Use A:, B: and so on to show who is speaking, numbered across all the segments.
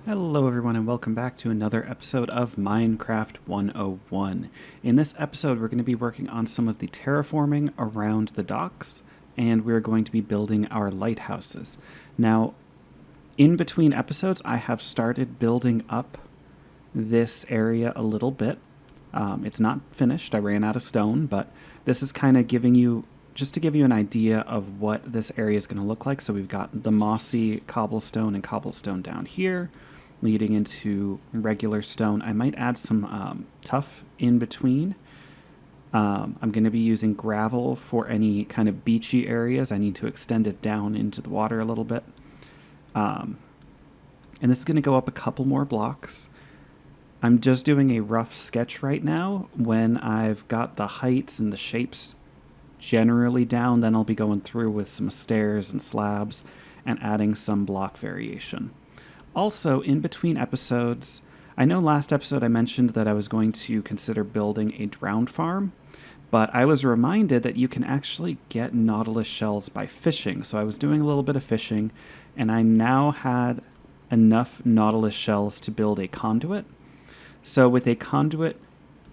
A: Hello everyone and welcome back to another episode of Minecraft 101. In this episode we're going to be working on some of the terraforming around the docks, and we're going to be building our lighthouses. Now, in between episodes I have started building up this area a little bit. It's not finished, I ran out of stone, but this is kind of just to give you an idea of what this area is going to look like. So we've got the mossy cobblestone and cobblestone down here, leading into regular stone. I might add some tuff in between. I'm going to be using gravel for any kind of beachy areas. I need to extend it down into the water a little bit. And this is going to go up a couple more blocks. I'm just doing a rough sketch right now. When I've got the heights and the shapes generally down, then I'll be going through with some stairs and slabs and adding some block variation. Also, in between episodes, I know last episode I mentioned that I was going to consider building a drowned farm, but I was reminded that you can actually get nautilus shells by fishing. So I was doing a little bit of fishing, and I now had enough nautilus shells to build a conduit. So with a conduit,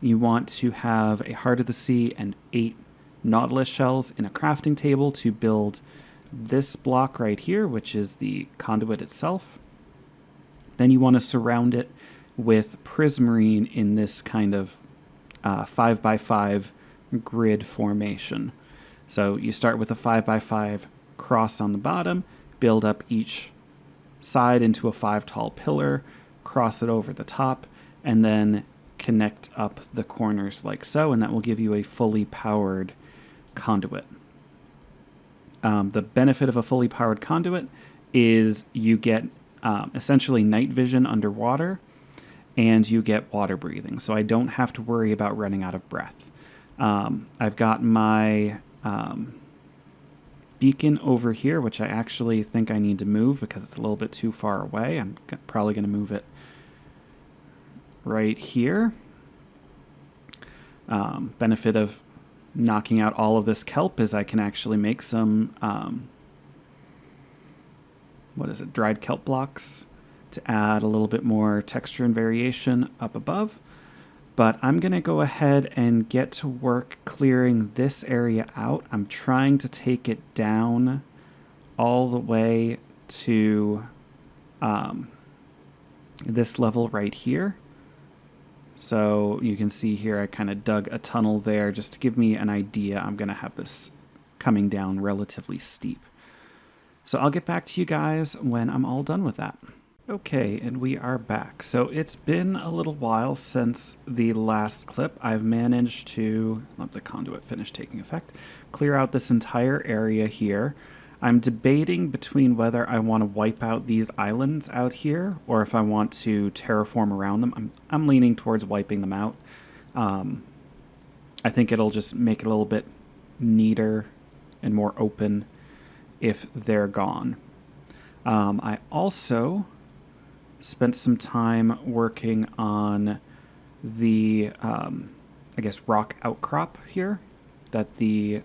A: you want to have a heart of the sea and 8 nautilus shells in a crafting table to build this block right here, which is the conduit itself. Then you want to surround it with prismarine in this kind of 5x5 grid formation. So you start with a 5x5 cross on the bottom, build up each side into a 5 tall pillar, cross it over the top, and then connect up the corners like so, and that will give you a fully powered conduit. The benefit of a fully powered conduit is you get essentially night vision underwater, and you get water breathing, so I don't have to worry about running out of breath. I've got my beacon over here, which I actually think I need to move because it's a little bit too far away. I'm probably going to move it right here. Benefit of knocking out all of this kelp is I can actually make some dried kelp blocks to add a little bit more texture and variation up above. But I'm going to go ahead and get to work clearing this area out. I'm trying to take it down all the way to this level right here. So you can see here I kind of dug a tunnel there just to give me an idea. I'm going to have this coming down relatively steep. So I'll get back to you guys when I'm all done with that. Okay, and we are back. So it's been a little while since the last clip. I've managed to, let the conduit finish taking effect, clear out this entire area here. I'm debating between whether I want to wipe out these islands out here or if I want to terraform around them. I'm leaning towards wiping them out. I think it'll just make it a little bit neater and more open if they're gone. I also spent some time working on the, rock outcrop here that the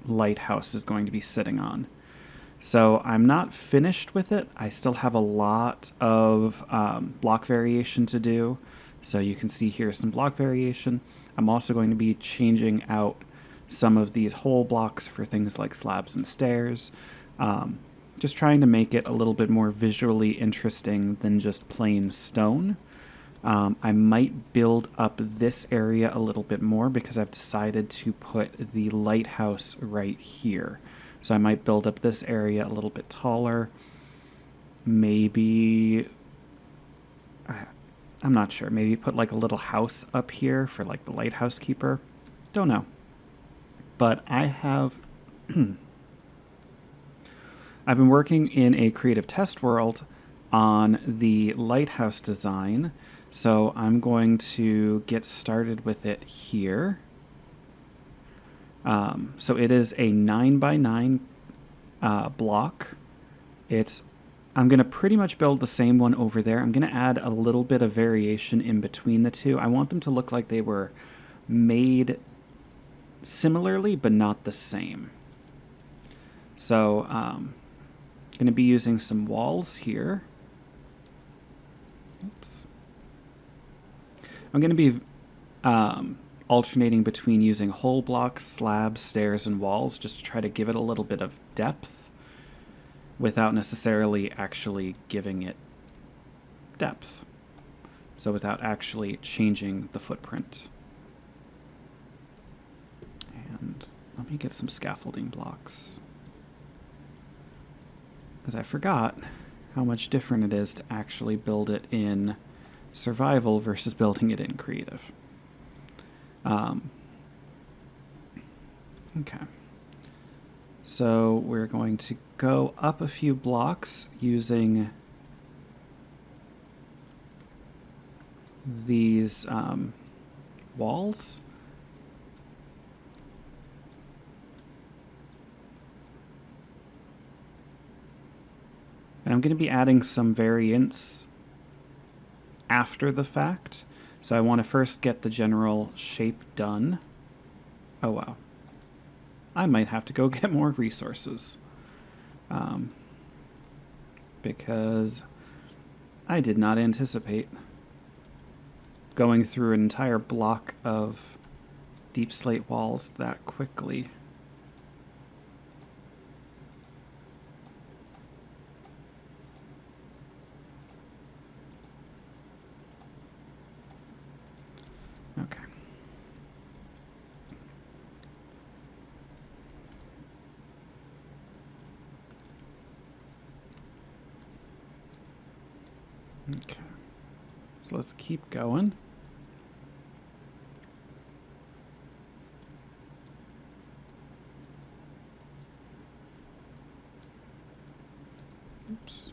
A: lighthouse is going to be sitting on. So I'm not finished with it. I still have a lot of block variation to do. So you can see here some block variation. I'm also going to be changing out some of these whole blocks for things like slabs and stairs. Just trying to make it a little bit more visually interesting than just plain stone. I might build up this area a little bit more because I've decided to put the lighthouse right here. So I might build up this area a little bit taller. Maybe, I'm not sure, maybe put like a little house up here for like the lighthouse keeper. Don't know. But I have, I've been working in a creative test world on the lighthouse design. So I'm going to get started with it here. So it is a 9x9 block. I'm going to pretty much build the same one over there. I'm going to add a little bit of variation in between the two. I want them to look like they were made similarly, but not the same. So I'm going to be using some walls here. Oops. I'm going to be alternating between using whole blocks, slabs, stairs, and walls just to try to give it a little bit of depth without necessarily actually giving it depth. So without actually changing the footprint. And let me get some scaffolding blocks, because I forgot how much different it is to actually build it in survival versus building it in creative. Okay. So we're going to go up a few blocks using these walls. And I'm going to be adding some variants after the fact. So I want to first get the general shape done. Oh, wow. I might have to go get more resources. Because I did not anticipate going through an entire block of deep slate walls that quickly. Okay. Okay. So let's keep going. Oops.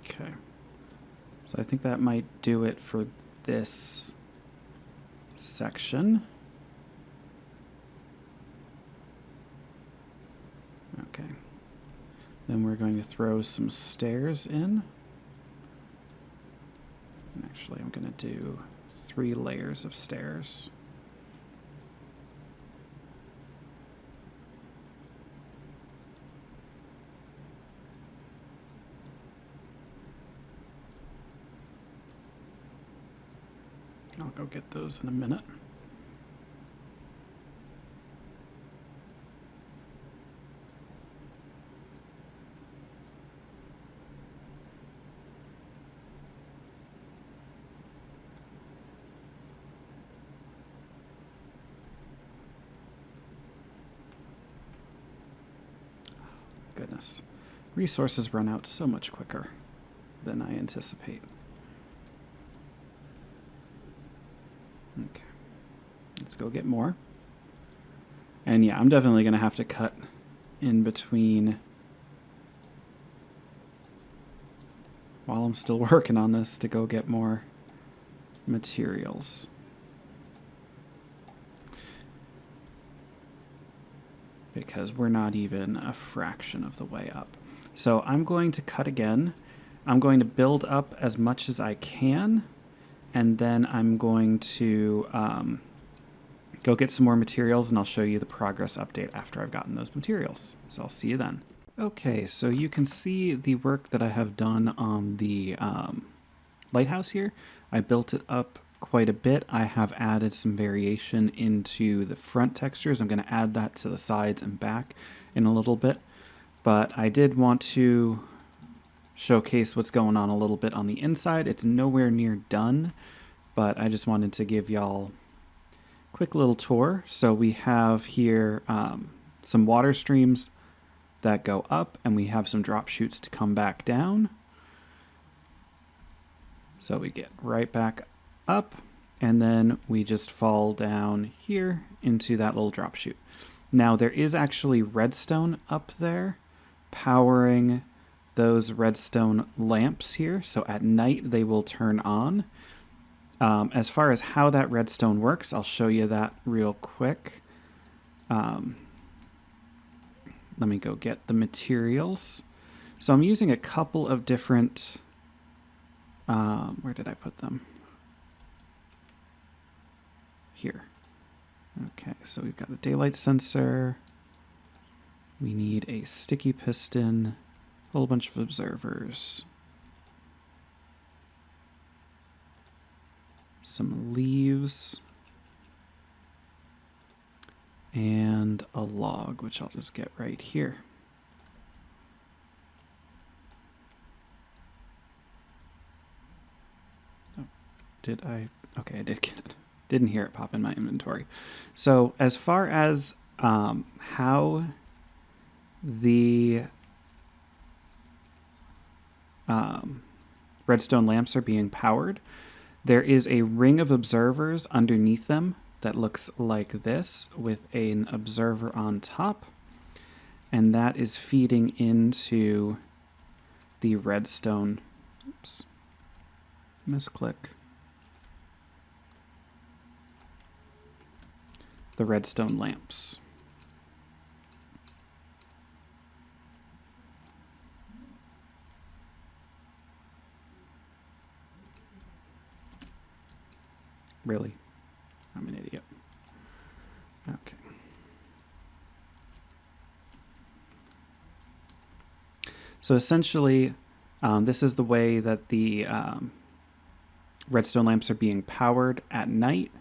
A: Okay. So I think that might do it for this section. Okay. Then we're going to throw some stairs in. And actually, I'm going to do 3 layers of stairs. I'll go get those in a minute. Goodness. Resources run out so much quicker than I anticipate. Okay. Let's go get more. And yeah, I'm definitely going to have to cut in between while I'm still working on this to go get more materials. Because we're not even a fraction of the way up. So I'm going to cut again. I'm going to build up as much as I can, and then I'm going to go get some more materials, and I'll show you the progress update after I've gotten those materials. So I'll see you then. Okay, so you can see the work that I have done on the lighthouse here. I built it up quite a bit. I have added some variation into the front textures. I'm going to add that to the sides and back in a little bit. But I did want to showcase what's going on a little bit on the inside. It's nowhere near done, but I just wanted to give y'all a quick little tour. So we have here some water streams that go up, and we have some drop chutes to come back down. So we get right back up, and then we just fall down here into that little drop chute. Now there is actually redstone up there powering those redstone lamps here, so at night they will turn on. As far as how that redstone works, I'll show you that real quick. Let me go get the materials. So I'm using a couple of different, where did I put them? Here. Okay, so we've got a daylight sensor. We need a sticky piston, a whole bunch of observers, some leaves, and a log, which I'll just get right here. Oh, did I? Okay, I did get it. Didn't hear it pop in my inventory. So as far as how the redstone lamps are being powered, there is a ring of observers underneath them that looks like this with an observer on top, and that is feeding into the redstone. Oops, misclick. The redstone lamps. Really? I'm an idiot. Okay. So essentially, this is the way that the redstone lamps are being powered at night.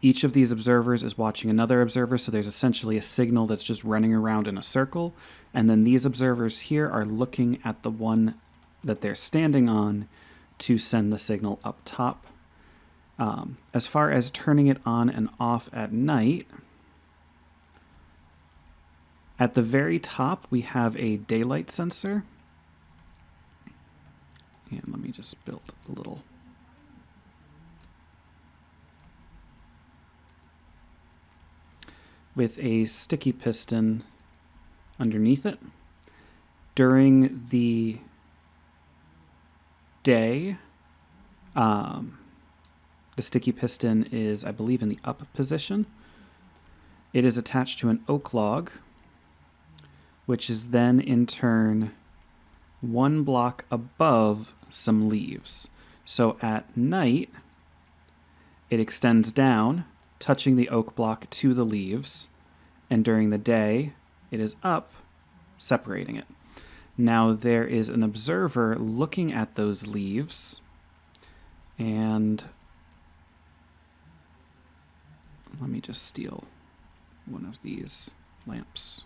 A: Each of these observers is watching another observer, so there's essentially a signal that's just running around in a circle, and then these observers here are looking at the one that they're standing on to send the signal up top. As far as turning it on and off at night, at the very top we have a daylight sensor, and let me just build a little with a sticky piston underneath it. During the day, the sticky piston is, I believe, in the up position. It is attached to an oak log, which is then in turn one block above some leaves. So at night, it extends down, touching the oak block to the leaves, and during the day, it is up, separating it. Now there is an observer looking at those leaves, and let me just steal one of these lamps.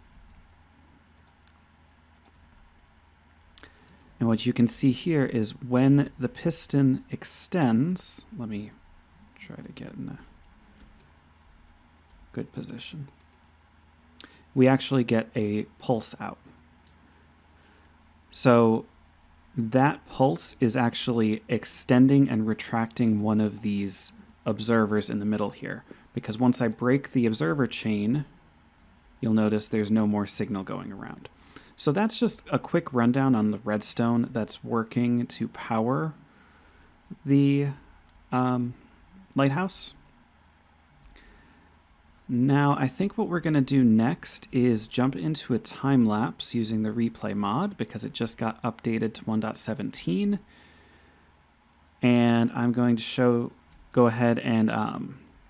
A: And what you can see here is when the piston extends, let me try to get in a good position, we actually get a pulse out. So that pulse is actually extending and retracting one of these observers in the middle here, because once I break the observer chain, you'll notice there's no more signal going around. So that's just a quick rundown on the redstone that's working to power the lighthouse. Now, I think what we're going to do next is jump into a time lapse using the replay mod, because it just got updated to 1.17. And I'm going to go ahead and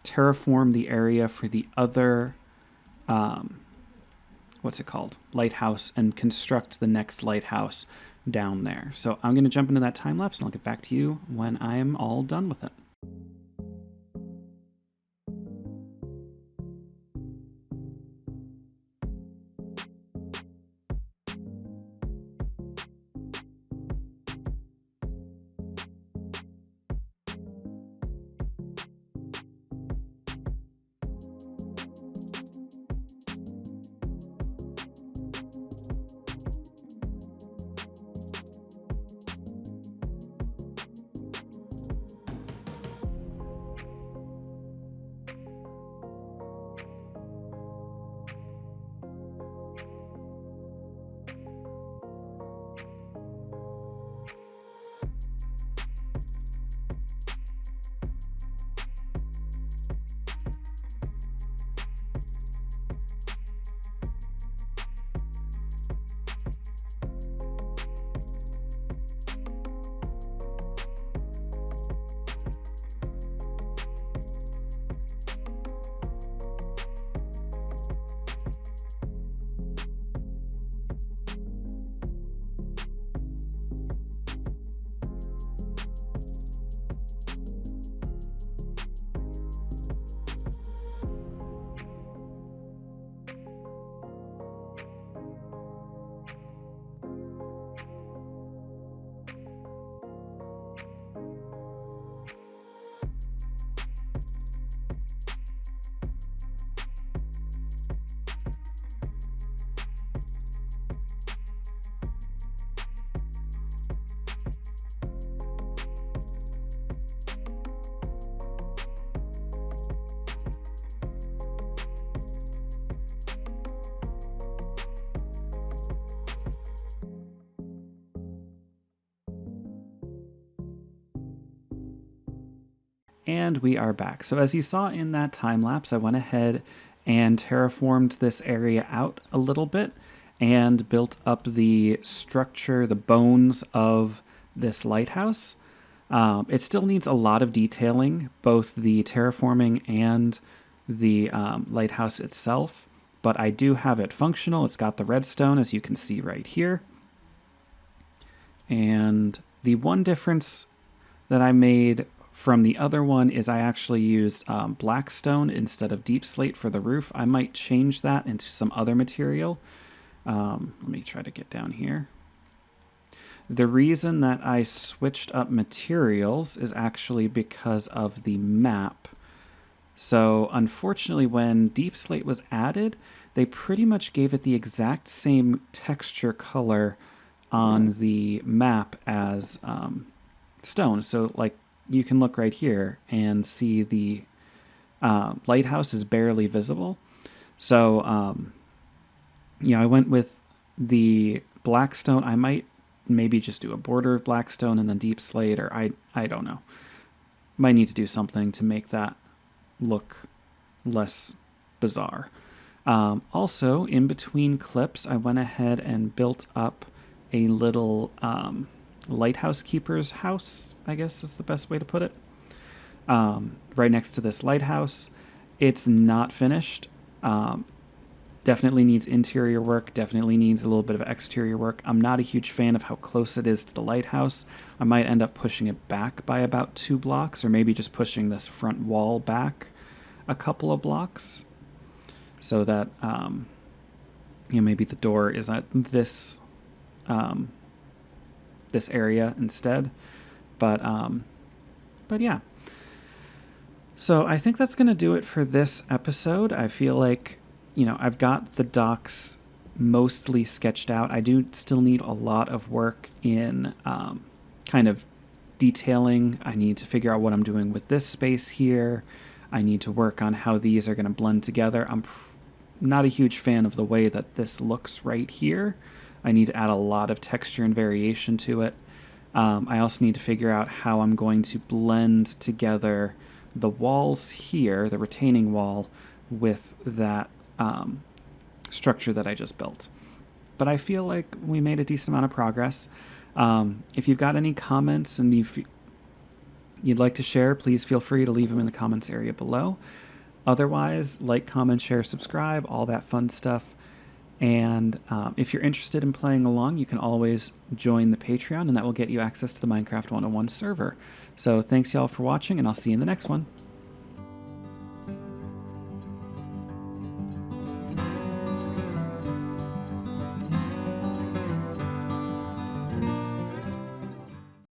A: terraform the area for the other, what's it called? Lighthouse, and construct the next lighthouse down there. So I'm going to jump into that time lapse, and I'll get back to you when I am all done with it. And we are back. So as you saw in that time lapse, I went ahead and terraformed this area out a little bit and built up the structure, the bones of this lighthouse. It still needs a lot of detailing, both the terraforming and the lighthouse itself, but I do have it functional. It's got the redstone, as you can see right here. And the one difference that I made from the other one is I actually used blackstone instead of deep slate for the roof. I might change that into some other material. Let me try to get down here. The reason that I switched up materials is actually because of the map. So unfortunately, when deep slate was added, they pretty much gave it the exact same texture color on the map as stone. So like you can look right here and see the lighthouse is barely visible. So, I went with the blackstone. I might maybe just do a border of blackstone and then deep slate, or I don't know. Might need to do something to make that look less bizarre. Also, in between clips, I went ahead and built up a little lighthouse keeper's house, I guess is the best way to put it. Right next to this lighthouse. It's not finished. Definitely needs interior work, definitely needs a little bit of exterior work. I'm not a huge fan of how close it is to the lighthouse. I might end up pushing it back by about 2 blocks, or maybe just pushing this front wall back a couple of blocks so that maybe the door is at this this area instead. But yeah. So I think that's going to do it for this episode. I feel like, I've got the docks mostly sketched out. I do still need a lot of work in kind of detailing. I need to figure out what I'm doing with this space here. I need to work on how these are going to blend together. I'm not a huge fan of the way that this looks right here. I need to add a lot of texture and variation to it. I also need to figure out how I'm going to blend together the walls here, the retaining wall, with that structure that I just built. But I feel like we made a decent amount of progress. If you've got any comments and you'd like to share, please feel free to leave them in the comments area below. Otherwise, like, comment, share, subscribe, all that fun stuff. And if you're interested in playing along, you can always join the Patreon, and that will get you access to the Minecraft 101 server. So thanks y'all for watching, and I'll see you in the next one.